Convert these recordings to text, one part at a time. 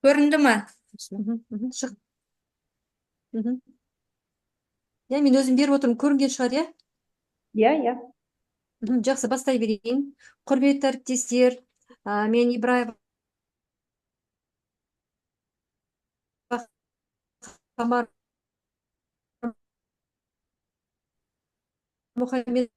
Көрінді ма? Шық. Я мен өзім беріп отырмын, көрінген шығар, иә? Иә. Жақсы, бастай берейін. Құрметті әріптестер, мен Ибраева Қамар Мұхаммед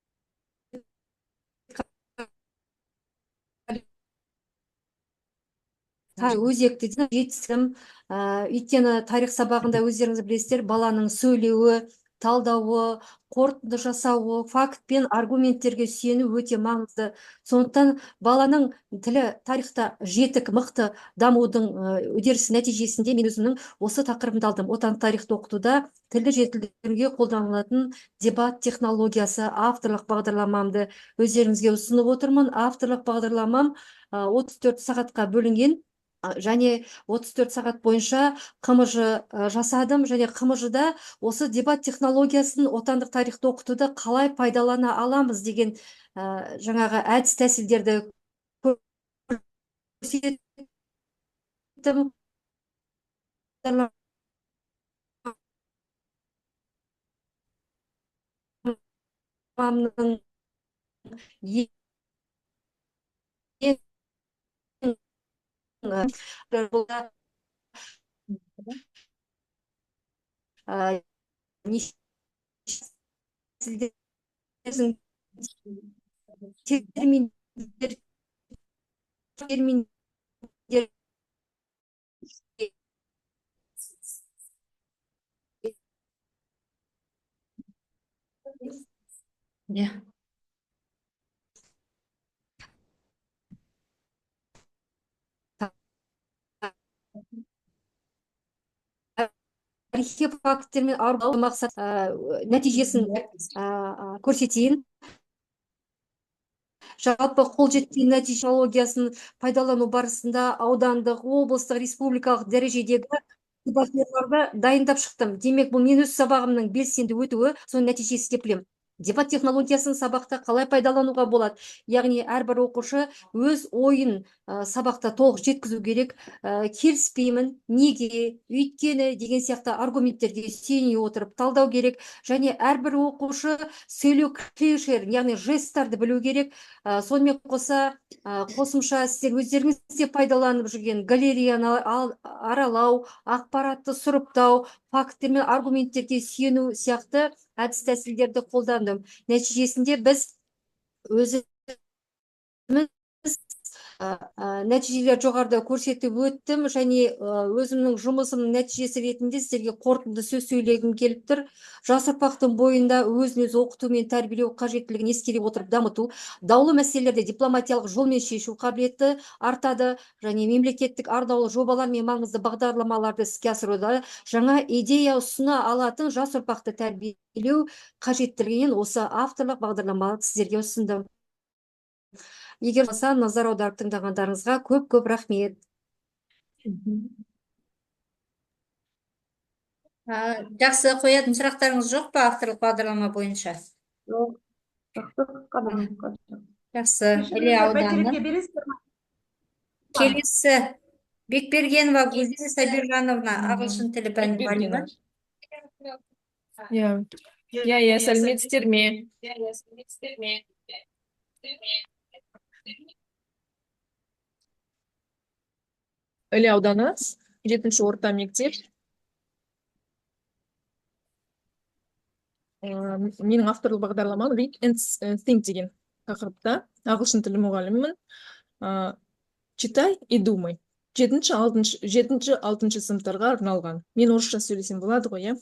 өзекті жетістігім, өйткені тарих сабағында өздеріңіз білесіздер, баланың сөйлеуі, талдауы, қорытынды жасауы, факт пен аргументтерге сүйену өте маңызды. Сондықтан баланың тілі тарихта жетік, мықты дамудың үдерісі нәтижесінде мен өзімнің осы тақырыбымды алдым. Отандық тарихты оқытуда тілді жетілдіруге қолданылатын дебат технологиясы авторлық бағдарламамды өздеріңізге ұсынып отырмын. Авторлық бағдарламам 34 сағатқа бөлінген. Және 34 сағат бойынша қымыжы жасадым, және қымыжыда осы дебат технологиясын отандық тарихты оқытуда қалай пайдалана аламыз деген жаңағы әдіс тәсілдерді көрсеттім. терминдер Иә. тарихи факттермен арбау мақсат нәтижесін көрсетейін. Жалпы қол жеткен нәтиже технологиясын пайдалану барысында аудандық, облыстық, республикалық дәрежедегі дебаттерларды дайындап шықтым. Демек, бұл мен өз сабағымның белсенді өтуі, соның нәтижесі деп білемін. Дебат технологиясын сабақта қалай пайдалануға болады? Яғни әрбір оқушы өз ойын сабақта толық жеткізу керек. Келіспеймін, неге, өйткені деген сияқты аргументтерге сүйене отырып талдау керек. Және әрбір оқушы сөйлеу клишелерін, яғни жесттарды білу керек. Сонымен қоса қосымша сіздер өздеріңіз де пайдаланып жүрген галереяны аралау, ақпаратты сұрыптау, фактер мен аргументтерге сүйену сияқты әдіс тәсілдерді қолдандым. Нәтижесінде біз өзіміз нәтижелер жоғарыда көрсетіп өттім, және өзімнің жұмысымның нәтижесі ретінде сіздерге қорытынды сөз сөйлегім келіп тұр. Жас ұрпақтың бойында өзін-өзі оқыту мен тәрбиелеу қажеттілігін ескере отырып дамыту, даулы мәселелерді дипломатиялық жолмен шешу қабілеті артады, және мемлекеттік арнаулы жобалар мен маңызды бағдарламаларды іске асыруда жаңа идея ұсына алатын жас ұрпақты тәрбиелеу қажеттілігінен осы авторлық бағдарламаны сіздерге ұсындым. Егер болса, назар аударып тыңдағандарыңызға көп рахмет. Жақсы, қоятын сұрақтарыңыз жоқ па авторлық бағдарлама бойынша? Жоқ. Жақсы қадам. Жақсы. Іле ауданы. Келесі Бекбергенова Гүлзия Сабиржановна, ағылшын тілі пәні мұғалімі. Иә, сәлеметсіздер ме? Іле ауданы, 7-ші орта мектеп. Менің авторлық бағдарламам Read and Think деген тақырыпта ағылшын тілі мұғалімімін. Читай и думай. 7-6 сыныптарға арналған. Мен орысша сөйлесем болады ғой, иә?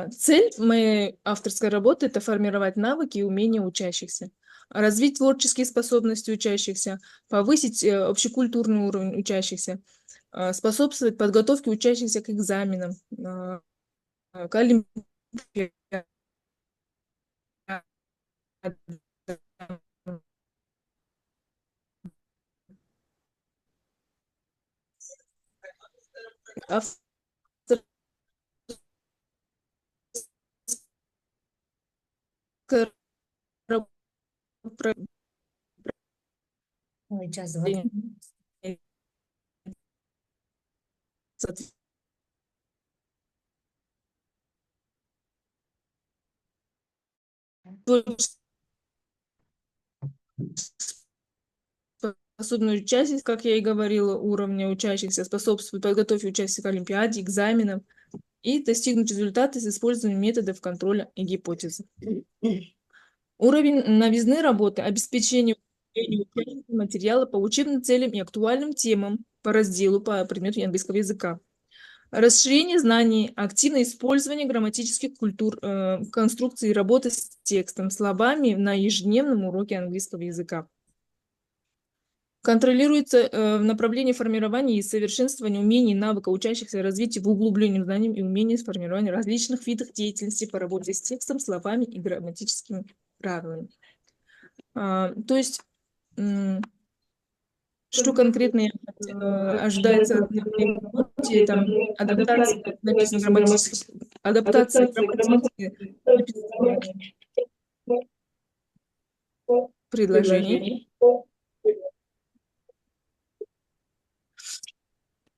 Цель моей авторской работы — это формировать навыки и умения учащихся, развить творческие способности учащихся, повысить общекультурный уровень учащихся, способствовать подготовке учащихся к экзаменам, к олимпиадам. Ой, жазып Способность участия, как я и говорила, уровня учащихся способствует подготовке участников к олимпиаде, экзаменам и достигнуть результата с использованием методов контроля и гипотезы. Уровень новизны работы, обеспечение участников материала по учебным целям и актуальным темам по разделу по предмету английского языка. Расширение знаний, активное использование грамматических культур, конструкций работы с текстом, словами на ежедневном уроке английского языка. Контролируется в направлении формирования и совершенствования умений и навыков учащихся развития в углублении знаний и умений формирования различных видов деятельности по работе с текстом, словами и грамматическими правилами. То есть, что конкретно ожидается от работе, там, адаптация, написано грамматически, адаптация грамматики, предложений.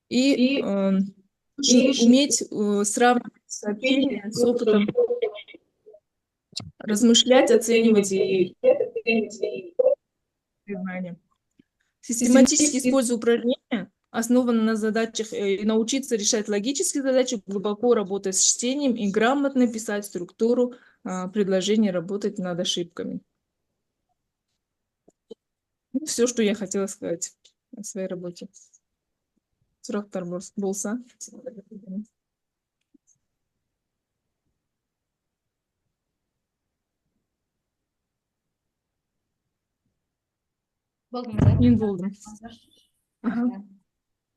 И уметь сравнивать сообщения с опытом, размышлять, оценивать и знания. Систематически используя упражнения, основанные на задачах, и научиться решать логические задачи, глубоко работать с чтением и грамотно писать структуру предложений, работать над ошибками. Все, что я хотела сказать о своей работе. Сұрақтар болса. Болдыңыз, Мен болдым.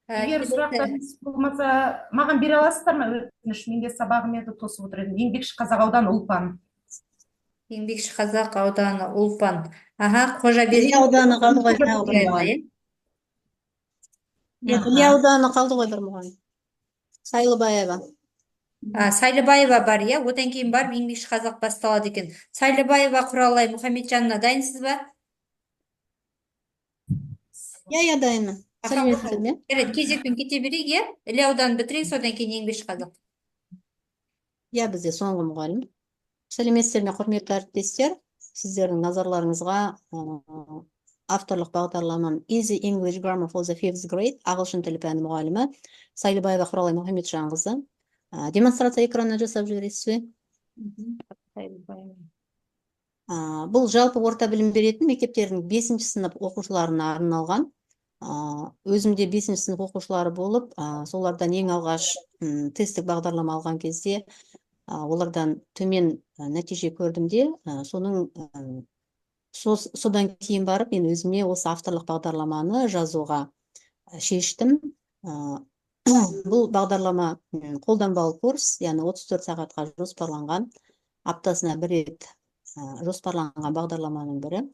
Егер сұрақтарыңыз болмаса, маған бере аласыздар ма? Өтініш, менде сабағым еді, тосып отыр едім. Еңбекші Қазақ ауданы Ұлпан. Еңбекші Қазақ ауданы Ұлпан. Қожа Іле ауданы қалды ғой жаңағы бір мұғалім. Іле ауданы қалды ғой бір мұғалім. Сайлыбаева. Сайлыбаева бар, иә? Одан кейін барып еңбекші Қазақ басталады екен. Сайлыбаева Құралай Мұхамеджанна дайынсыз ба? Я дайынмын. Сәлеметсіздер ме? Кезекпен кете берейік, иә? Іле ауданы бітірейік, содан кейін еңбекші Қазақ. Я бізде соңғы мұғалім. Сәлеметсіздер ме, құрметті әріптестер? Сіздердің назарларыңызға авторлық бағдарламам Easy English Grammar for the 5th grade ағылшын тілі пәні мұғалімі Сайлыбаева Құралай Мұхамеджанқызы. Демонстрация экранына жасап жібересіз бе? Бұл жалпы орта білім беретін мектептердің 5-ші сынып оқушыларына арналған. Өзімде 5-ші сынып оқушылары болып, солардан ең алғаш тесттік бағдарлама алған кезде олардан төмен нәтиже көрдім де, содан кейін барып мен өзіме осы авторлық бағдарламаны жазуға шештім. Бұл бағдарлама қолданбалы курс, яғни 34 сағатқа жоспарланған, аптасына бір рет жоспарланған бағдарламаның бірі.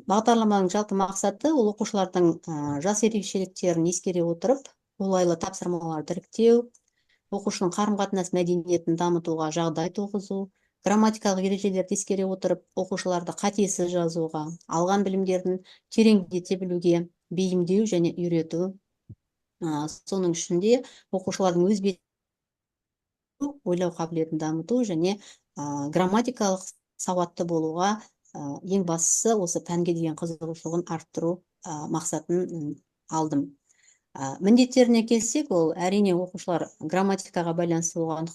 Бағдарламаның жалпы мақсаты ол оқушылардың жас ерекшеліктерін ескере отырып, қолайлы тапсырмаларды іріктеу, оқушының қарым-қатынас мәдениетін дамытуға жағдай туғызу, грамматикалық ережелерді ескере отырып, оқушыларды қатесіз жазуға, алған білімдерін тереңдете білуге, бейімдеу және үйрету. Соның ішінде оқушылардың өз бетінен ойлау қабілетін дамыту және грамматикалық сауатты болуға ең бастысы осы пәнге деген қызығушылығын арттыру мақсатын алдым. Міндеттеріне келсек, ол әрине оқушылар грамматикаға байланысты болған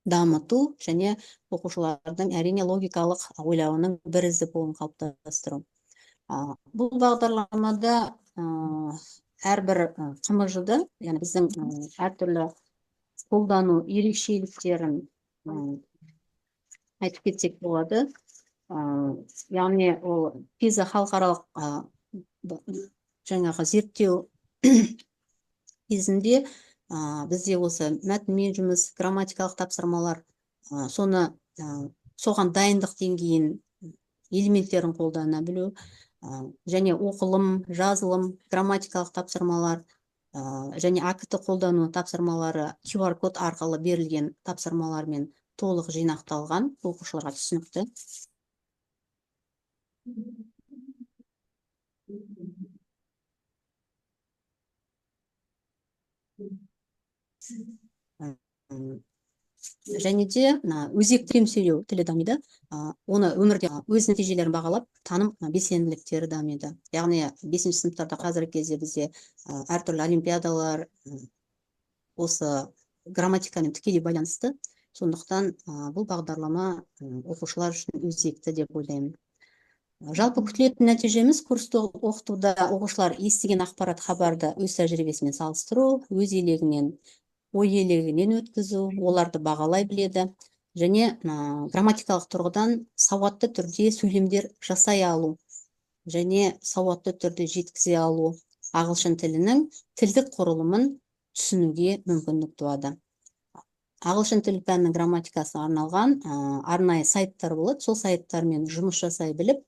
дамыту және оқушылардың әрине логикалық ойлауының бірізді болуын қалыптастыру. Бұл бағдарламада әрбір қымыжды, яғни біздің әртүрлі қолдану ерекшеліктерін айтып кетсек болады. Яғни ол PISA халықаралық жаңағы зерттеу кезінде бізде осы мәтінмен жұмыс, грамматикалық тапсырмалар, соған дайындық деңгейін, элементтерін қолдана білу, және оқылым, жазылым, грамматикалық тапсырмалар, және АКТ қолдану тапсырмалары QR-код арқылы берілген тапсырмалармен толық жинақталған, оқушыларға түсінікті. Және де өзекті сөйлем сөйлеу тілі дамиды. Оны өмірде өз нәтижелерін бағалап, таным белсенділіктері дамиды. Яғни 5-ші сыныптарда қазіргі кезде бізде әртүрлі олимпиадалар осы грамматикамен тікелей байланысты. Сондықтан бұл бағдарлама оқушылар үшін өзекті деп ойлаймын. Жалпы күтілетін нәтижеміз курсты оқытуда оқушылар естіген ақпарат хабарды өз тәжірибесімен салыстыру, өз елегінен ой елегінен өткізу, оларды бағалай біледі және грамматикалық тұрғыдан сауатты түрде сөйлемдер жасай алу және сауатты түрде жеткізе алу ағылшын тілінің тілдік құрылымын түсінуге мүмкіндік туады. Ағылшын тілі пәнінің грамматикасына арналған арнайы сайттар болады. Сол сайттармен жұмыс жасай біліп,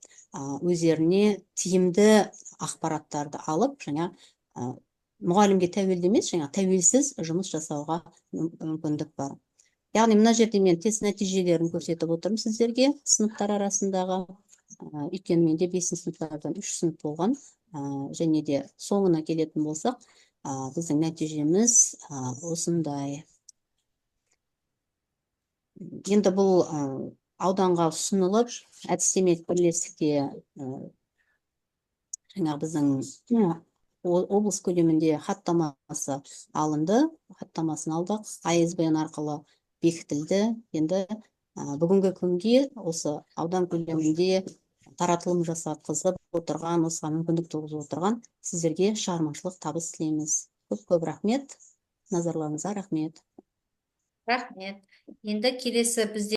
өздеріне тиімді ақпараттарды алып, жаңа мұғалімге тәуелді емес, жаңа тәуелсіз жұмыс жасауға мүмкіндік бар. Яғни мына жерде мен тест нәтижелерін көрсетіп отырмын сіздерге сыныптар арасындағы. Өйткені менде 5 сыныптардан 3 сынып болған. Және де соңына келетін болсақ, біздің нәтижеміз осындай. Енді бұл ауданға ұсынылып, әдістемелік бірлестікте жаңа біздің облыс көлемінде хаттамасы алынды, хаттамасын алдық, ISBN арқылы бекітілді. Енді бүгінгі күнге осы аудан көлемінде таратылым жасатқызып отырған, осыған мүмкіндік туғызып отырған сіздерге шығармашылық табыс тілейміз. Көп рахмет. Назарларыңызға рахмет. Рахмет. Енді келесі бізде